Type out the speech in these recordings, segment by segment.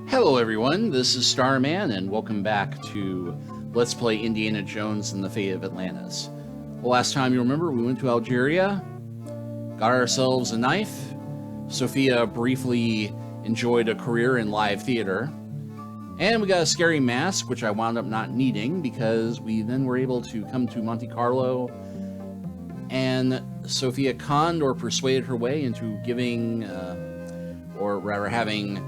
Hello everyone, this is Starman, and welcome back to Let's Play Indiana Jones and the Fate of Atlantis. Well, last time you remember, we went to Algeria, got ourselves a knife. Sophia briefly enjoyed a career in live theater, and we got a scary mask, which I wound up not needing because we then were able to come to Monte Carlo, and Sophia conned or persuaded her way into giving, or rather having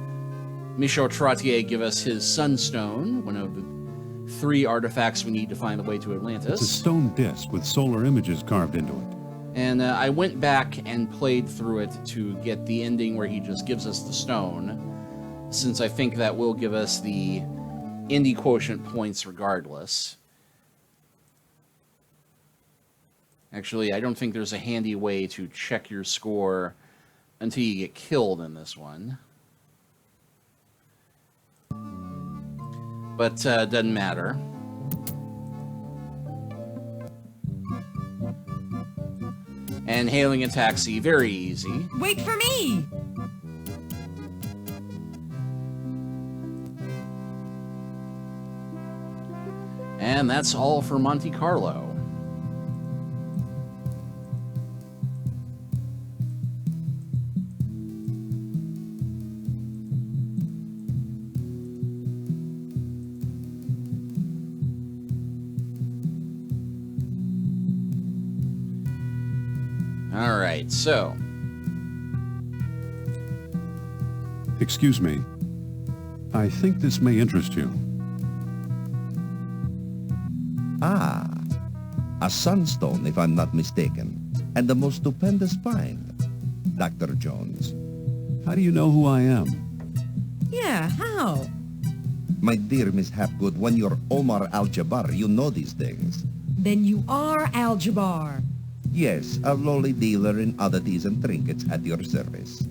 Michel Trottier give us his Sunstone, one of the 3 artifacts we need to find the way to Atlantis. It's a stone disc with solar images carved into it. And I went back and played through it to get the ending where he just gives us the stone, since I think that will give us the Indy quotient points regardless. Actually, I don't think there's a handy way to check your score until you get killed in this one. But doesn't matter. And hailing a taxi, very easy. Wait for me! And that's all for Monte Carlo. Alright, so. Excuse me. I think this may interest you. Ah, a sunstone, if I'm not mistaken, and the most stupendous find, Dr. Jones. How do you know who I am? Yeah, how? My dear Miss Hapgood, when you're Omar Al-Jabbar, you know these things. Then you are Al-Jabbar. Yes, a lowly dealer in oddities and trinkets at your service.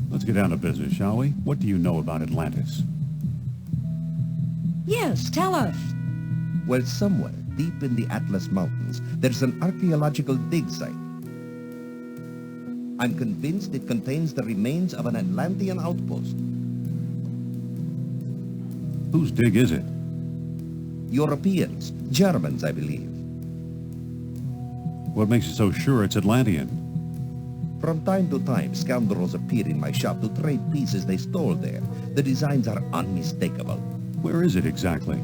Let's get down to business, shall we? What do you know about Atlantis? Yes, tell us. Well, somewhere deep in the Atlas Mountains, there's an archaeological dig site. I'm convinced it contains the remains of an Atlantean outpost. Whose dig is it? Europeans, Germans, I believe. What makes you so sure it's Atlantean? From time to time, scoundrels appear in my shop to trade pieces they stole there. The designs are unmistakable. Where is it exactly?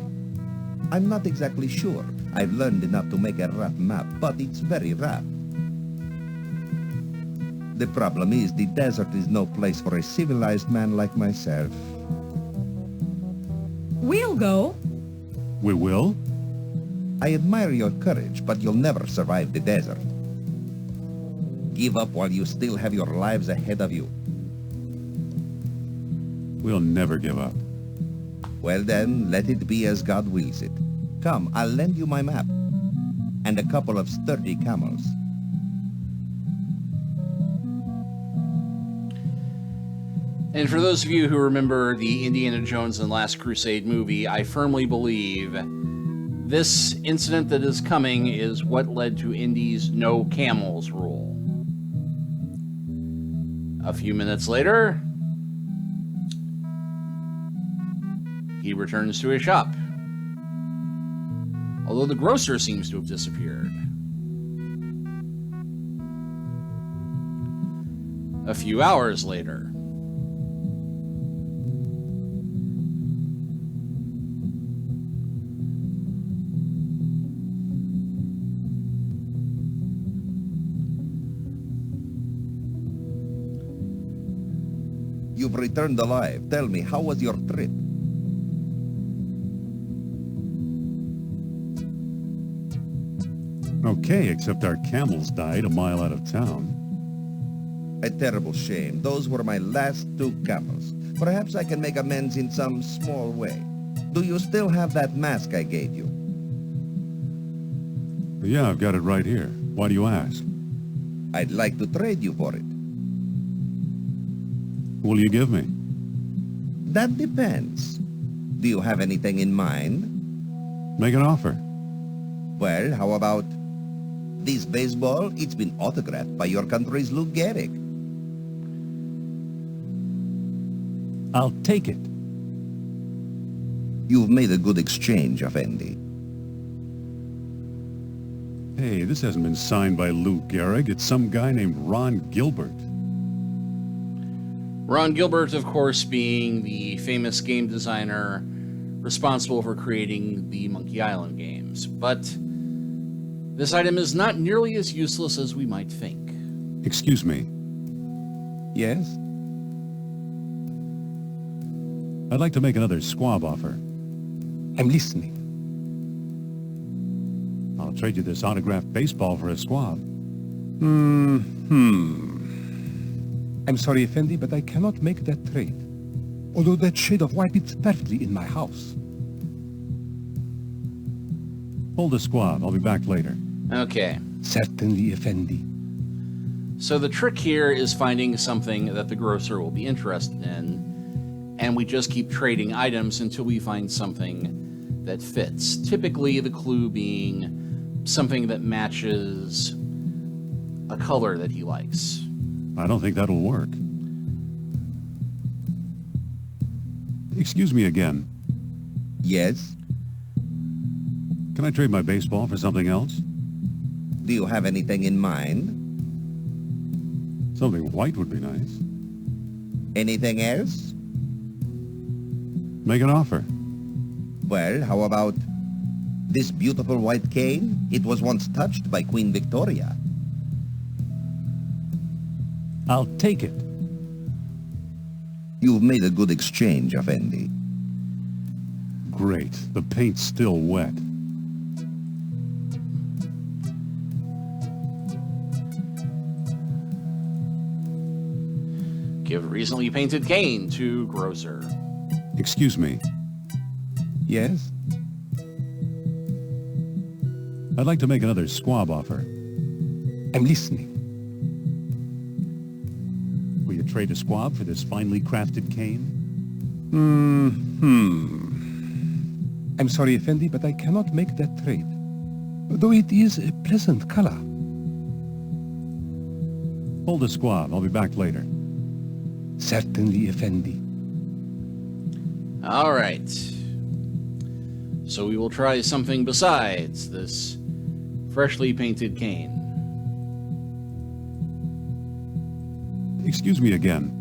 I'm not exactly sure. I've learned enough to make a rough map, but it's very rough. The problem is, the desert is no place for a civilized man like myself. We'll go. We will? I admire your courage, but you'll never survive the desert. Give up while you still have your lives ahead of you. We'll never give up. Well then, let it be as God wills it. Come, I'll lend you my map. And a couple of sturdy camels. And for those of you who remember the Indiana Jones and the Last Crusade movie, I firmly believe this incident that is coming is what led to Indy's no camels rule. A few minutes later, he returns to his shop. Although the grocer seems to have disappeared. A few hours later. You've returned alive. Tell me, how was your trip? Okay, except our camels died a mile out of town. A terrible shame. Those were my last 2 camels. Perhaps I can make amends in some small way. Do you still have that mask I gave you? Yeah, I've got it right here. Why do you ask? I'd like to trade you for it. Will you give me? That depends. Do you have anything in mind? Make an offer. Well, how about this baseball? It's been autographed by your country's Lou Gehrig. I'll take it. You've made a good exchange, Effendi. Hey, this hasn't been signed by Lou Gehrig. It's some guy named Ron Gilbert. Ron Gilbert, of course, being the famous game designer responsible for creating the Monkey Island games. But this item is not nearly as useless as we might think. Excuse me. Yes? I'd like to make another squab offer. I'm listening. I'll trade you this autographed baseball for a squab. I'm sorry, Effendi, but I cannot make that trade. Although that shade of white fits perfectly in my house. Hold the squab. I'll be back later. Okay, Certainly, Effendi. so the trick here is finding something that the grocer will be interested in, and we just keep trading items until we find something that fits. Typically, the clue being something that matches a color that he likes. I don't think that'll work. Excuse me again. Yes? Can I trade my baseball for something else? Do you have anything in mind? Something white would be nice. Anything else? Make an offer. Well, how about this beautiful white cane? It was once touched by Queen Victoria. I'll take it. You've made a good exchange, Effendi. Great. The paint's still wet. Give recently painted cane to grocer. Excuse me. Yes? I'd like to make another squab offer. I'm listening. Will you trade a squab for this finely crafted cane? I'm sorry, Effendi, but I cannot make that trade. Though it is a pleasant color. Hold the squab. I'll be back later. Certainly, Effendi. All right. So we will try something besides this freshly painted cane. Excuse me again.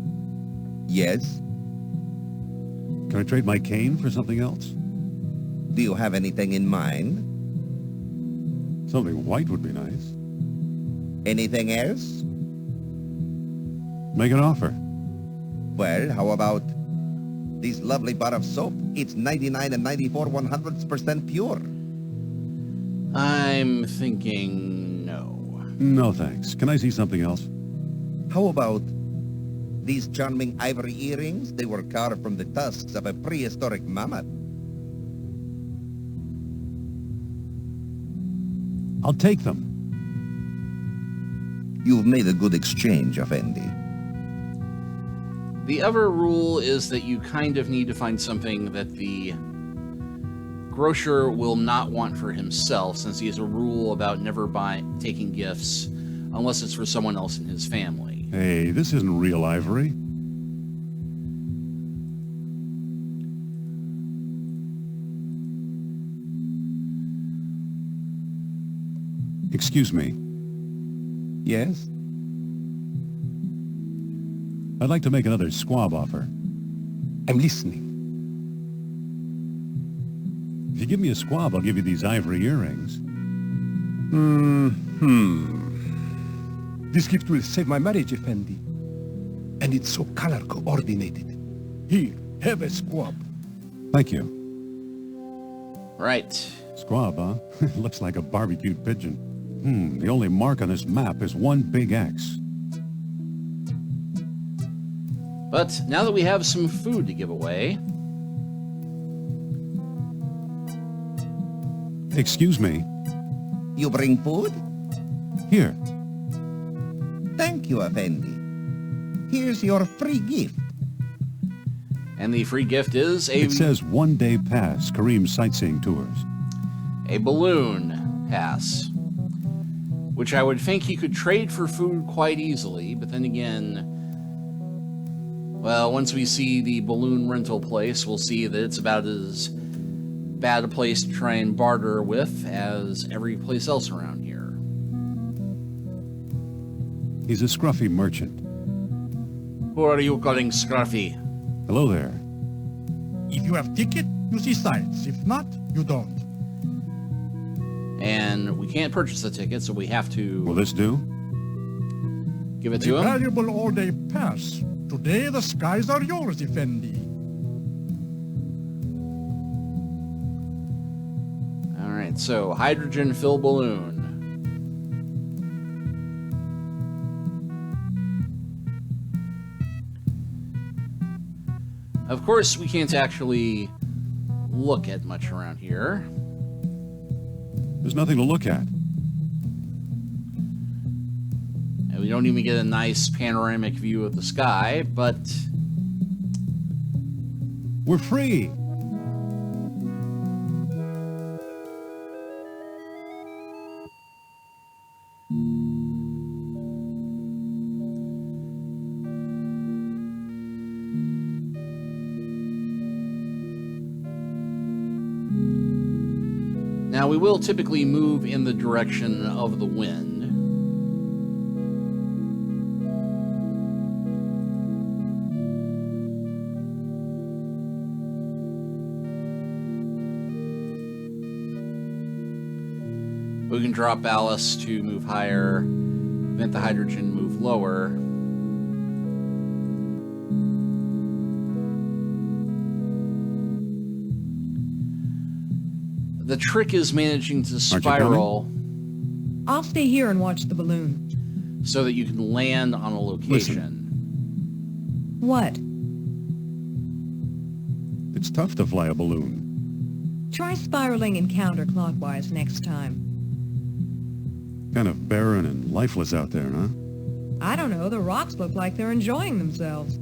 Yes? Can I trade my cane for something else? Do you have anything in mind? Something white would be nice. Anything else? Make an offer. Well, how about this lovely bar of soap? It's 99 and 94 100% pure. I'm thinking no. No, thanks. Can I see something else? How about these charming ivory earrings? They were carved from the tusks of a prehistoric mammoth. I'll take them. You've made a good exchange, Effendi. The other rule is that you kind of need to find something that the grocer will not want for himself, since he has a rule about never taking gifts unless it's for someone else in his family. Hey, this isn't real ivory. Excuse me. Yes? I'd like to make another squab offer. I'm listening. If you give me a squab, I'll give you these ivory earrings. This gift will save my marriage, Effendi. And it's so color coordinated. Here, have a squab. Thank you. Right. Squab, huh? Looks like a barbecued pigeon. The only mark on this map is one big X. But now that we have some food to give away, Excuse me. You bring food? Here. Thank you, Effendi. Here's your free gift. and the free gift is It says one-day pass, Kareem's sightseeing tours. a balloon pass, which I would think he could trade for food quite easily, but then again, Well, once we see the balloon rental place, we'll see that it's about as bad a place to try and barter with as every place else around here. He's a scruffy merchant. Who are you calling Scruffy? Hello there. If you have ticket, you see sights. If not, you don't. And we can't purchase the ticket, so we have Will to this do? give it A to him. valuable all-day pass. Today the skies are yours, Effendi. All right, so hydrogen fill balloon. Of course, we can't actually look at much around here. There's nothing to look at. And we don't even get a nice panoramic view of the sky, but We're free. now we will typically move in the direction of the wind. We can drop ballast to move higher, vent the hydrogen, move lower. The trick is managing to you spiral I'll stay here and watch the balloon. so that you can land on a location. What? It's tough to fly a balloon. Try spiraling in counterclockwise next time. Kind of barren and lifeless out there, huh? I don't know, the rocks look like they're enjoying themselves.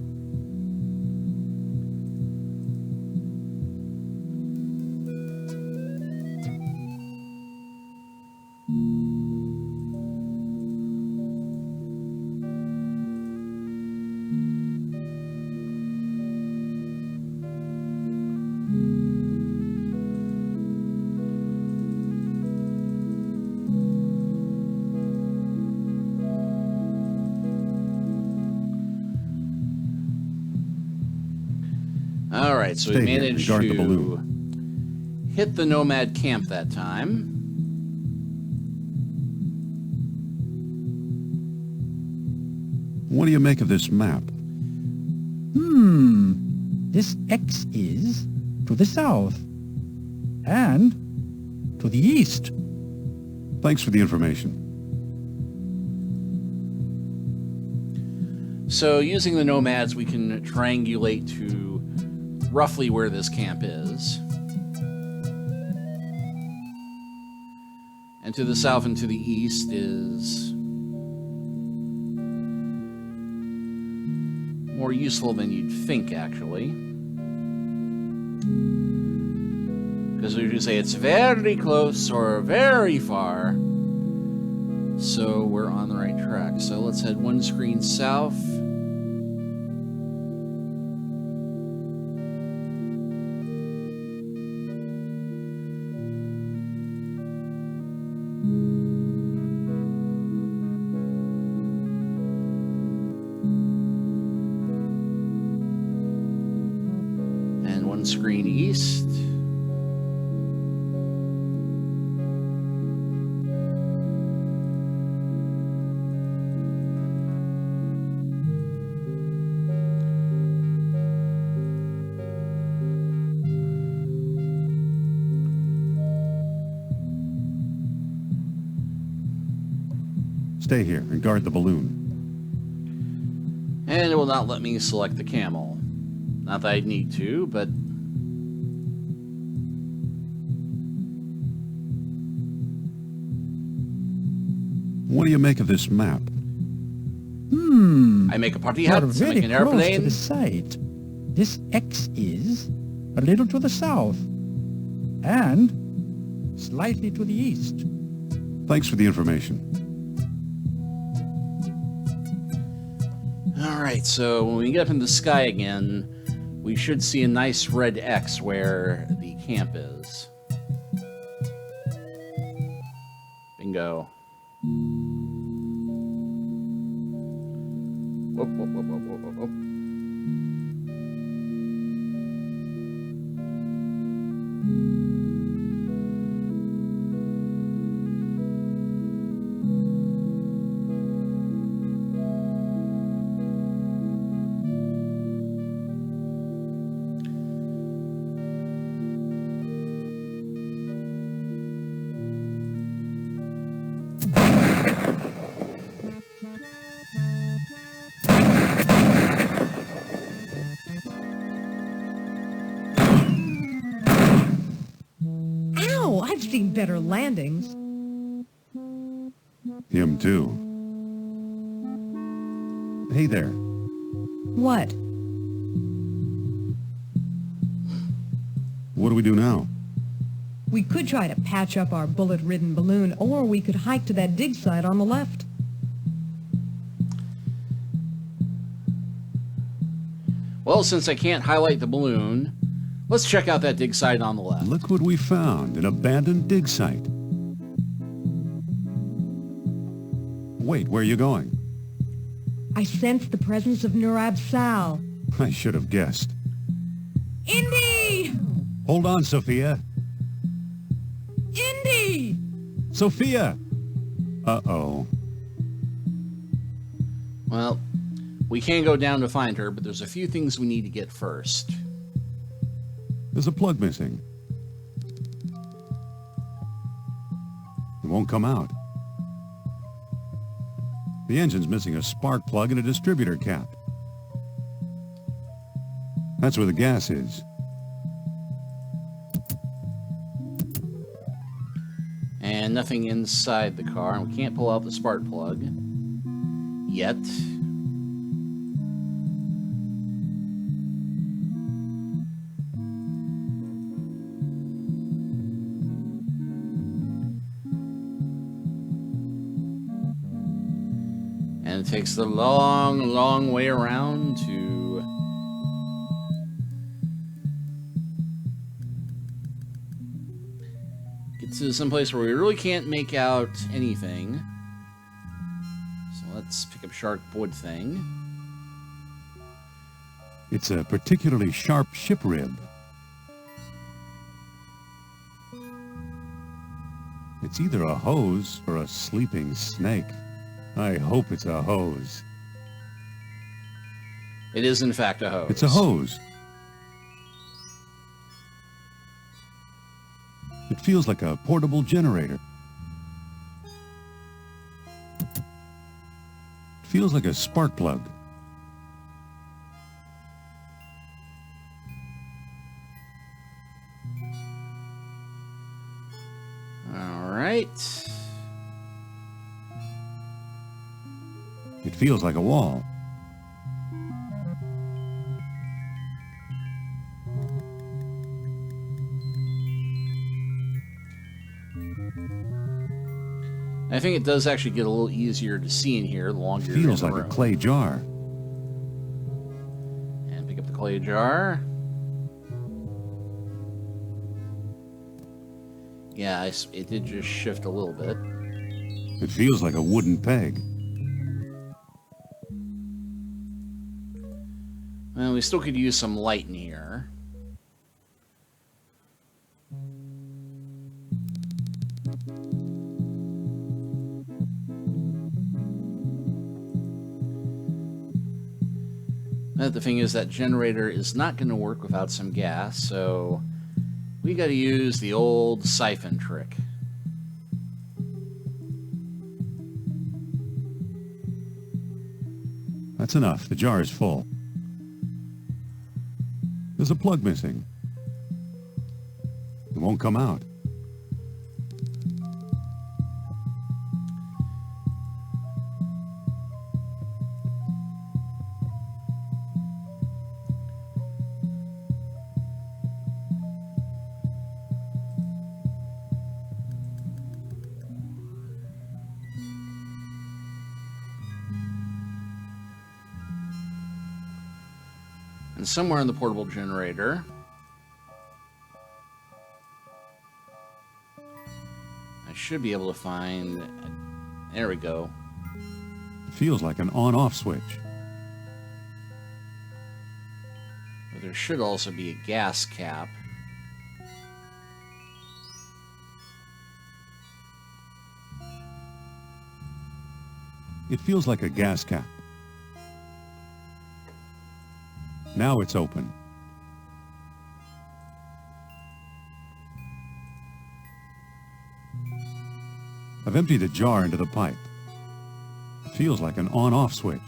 All right, so Stay we here, managed guard the to balloon. hit the Nomad camp that time. What do you make of this map? This X is to the south and to the east. Thanks for the information. So using the Nomads, we can triangulate to roughly where this camp is. And to the south and to the east is more useful than you'd think, actually. Because we could say it's very close or very far. So we're on the right track. So let's head one screen south. And one screen east. Stay here and guard the balloon. And it will not let me select the camel. Not that I'd need to, but What do you make of this map? I make a party You hat, are I very make an close to airplane. the site. This X is a little to the south and slightly to the east. Thanks for the information. All Alright, so when we get up in the sky again, we should see a nice red X where the camp is. Bingo. Whoop, whoop, whoop, whoop, whoop, whoop, whoop. Ow! I've seen better landings. Him too. Hey there. What? What do we do now? We could try to patch up our bullet-ridden balloon, or we could hike to that dig site on the left. Well, since I can't highlight the balloon, let's check out that dig site on the left. Look what we found, an abandoned dig site. Wait, where are you going? I sense the presence of Nurab Sal. I should have guessed. Indy! Hold on, Sophia. Indy! Sophia! Uh-oh. Well, we can go down to find her, but there's a few things we need to get first. There's a plug missing. It won't come out. The engine's missing a spark plug and a distributor cap. That's where the gas is. And nothing inside the car, and we can't pull out the spark plug yet. And it takes the long, long way around to get to someplace where we really can't make out anything. So let's pick up shark wood thing. It's a particularly sharp ship rib. It's either a hose or a sleeping snake. I hope it's a hose. It is in fact a hose. It's a hose. It feels like a portable generator. It feels like a spark plug. All right. It feels like a wall. I think it does actually get a little easier to see in here the longer you're in Feels the like a room. clay jar. And pick up the clay jar. Yeah, it did just shift a little bit. It feels like a wooden peg. Well, we still could use some light in here. But the thing is, that generator is not going to work without some gas, so we got to use the old siphon trick. That's enough. The jar is full. There's a plug missing. It won't come out. hidden somewhere in the portable generator. I should be able to find... There we go. It feels like an on-off switch. But there should also be a gas cap. It feels like a gas cap. Now it's open. I've emptied a jar into the pipe. It feels like an on-off switch.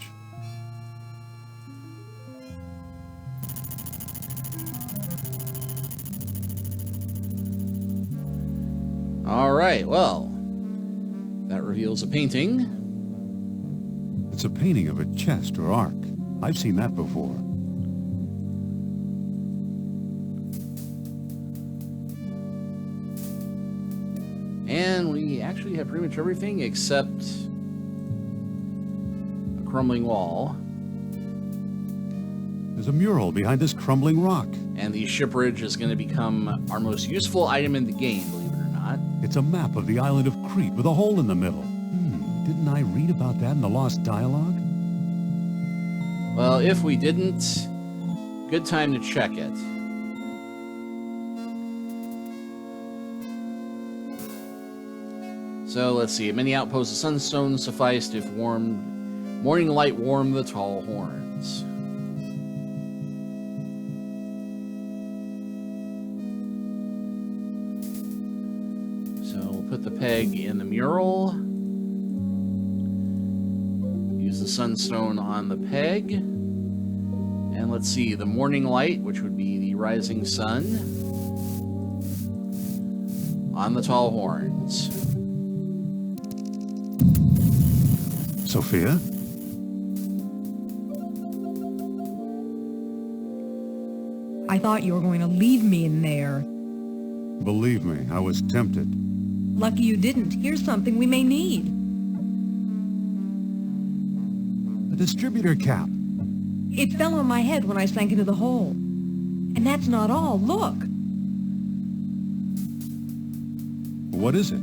All right, well, that reveals a painting. It's a painting of a chest or ark. I've seen that before. And we actually have pretty much everything except a crumbling wall. There's a mural behind this crumbling rock. And the ship bridge is going to become our most useful item in the game, believe it or not. It's a map of the island of Crete with a hole in the middle. Didn't I read about that in the Lost Dialogue? Well, if we didn't, good time to check it. So let's see. Many outposts of sunstone sufficed if morning light warmed the tall horns. So we'll put the peg in the mural. Use the sunstone on the peg. And let's see, the morning light, which would be the rising sun, on the tall horns. Sophia? I thought you were going to leave me in there. Believe me, I was tempted. Lucky you didn't. Here's something we may need. A distributor cap. It fell on my head when I sank into the hole. And that's not all. Look. What is it?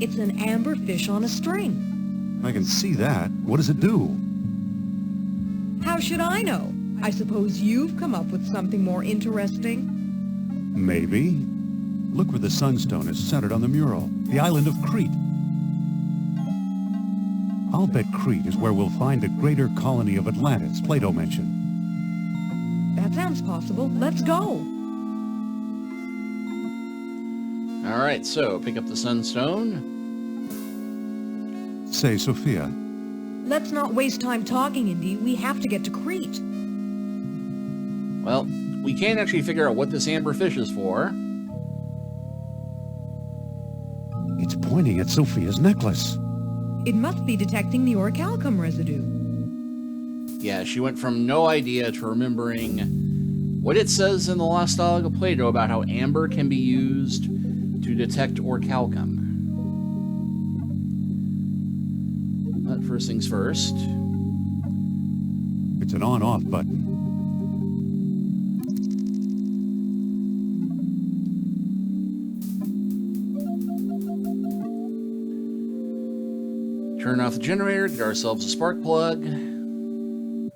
It's an amber fish on a string. I can see that. What does it do? How should I know? I suppose you've come up with something more interesting. Maybe. Look where the sunstone is centered on the mural. The island of Crete. I'll bet Crete is where we'll find the greater colony of Atlantis Plato mentioned. That sounds possible. Let's go. All right, so pick up the sunstone. Say, Sophia, Let's not waste time talking, Indy. We have to get to Crete. Well, we can't actually figure out what this amber fish is for. it's pointing at Sophia's necklace. It must be detecting the orichalcum residue. Yeah, she went from no idea to remembering what it says in the Lost Dialogue of Plato about how amber can be used to detect orichalcum. But first things first. It's an on-off button. Turn off the generator, get ourselves a spark plug. And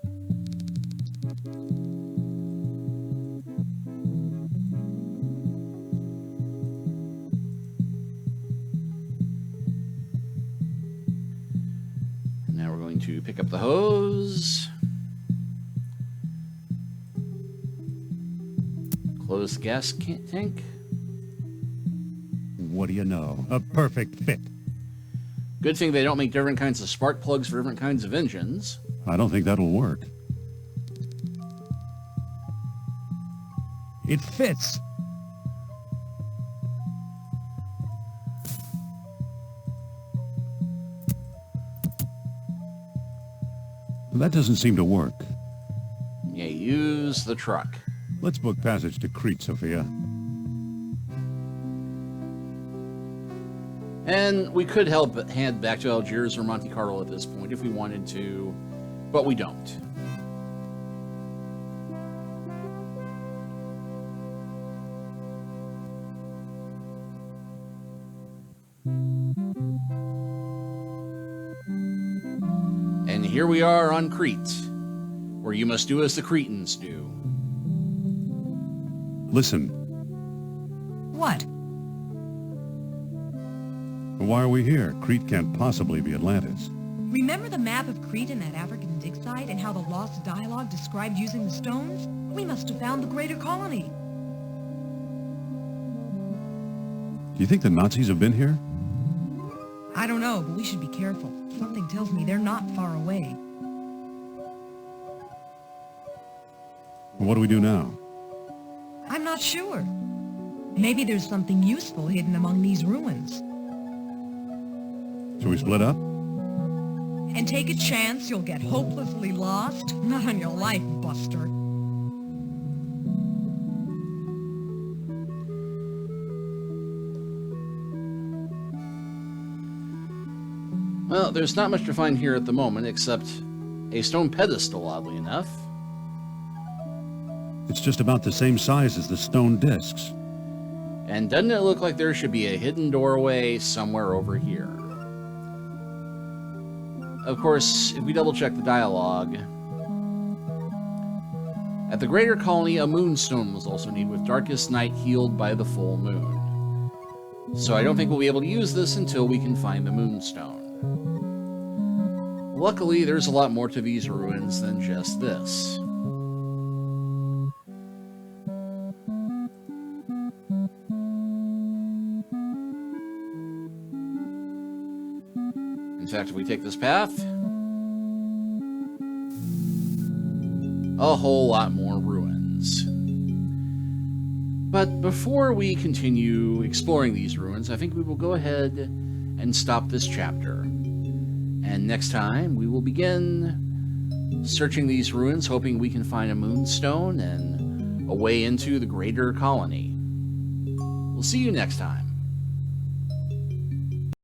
now we're going to pick up the hose. Close the gas tank. What do you know? A perfect fit. Good thing they don't make different kinds of spark plugs for different kinds of engines. I don't think that'll work. It fits. That doesn't seem to work. Yeah, use the truck. Let's book passage to Crete, Sophia. And we could head back to Algiers or Monte Carlo at this point if we wanted to, but we don't. here we are on Crete, where you must do as the Cretans do. Listen, What? why are we here? Crete can't possibly be Atlantis. Remember the map of Crete and that African dig site and how the lost dialogue described using the stones? We must have found the greater colony. Do you think the Nazis have been here? I don't know, but we should be careful. Something tells me they're not far away. What do we do now? I'm not sure. Maybe there's something useful hidden among these ruins. Should we split up? And take a chance you'll get hopelessly lost? Not on your life, Buster. Well, there's not much to find here at the moment, except a stone pedestal, oddly enough. It's just about the same size as the stone discs. And doesn't it look like there should be a hidden doorway somewhere over here? Of course, if we double-check the dialogue, at the greater colony, a moonstone was also needed, with darkest night healed by the full moon. So I don't think we'll be able to use this until we can find the moonstone. Luckily, there's a lot more to these ruins than just this. In fact, if we take this path, a whole lot more ruins. But before we continue exploring these ruins, I think we will go ahead and stop this chapter. And next time, we will begin searching these ruins, hoping we can find a moonstone and a way into the greater colony. We'll see you next time.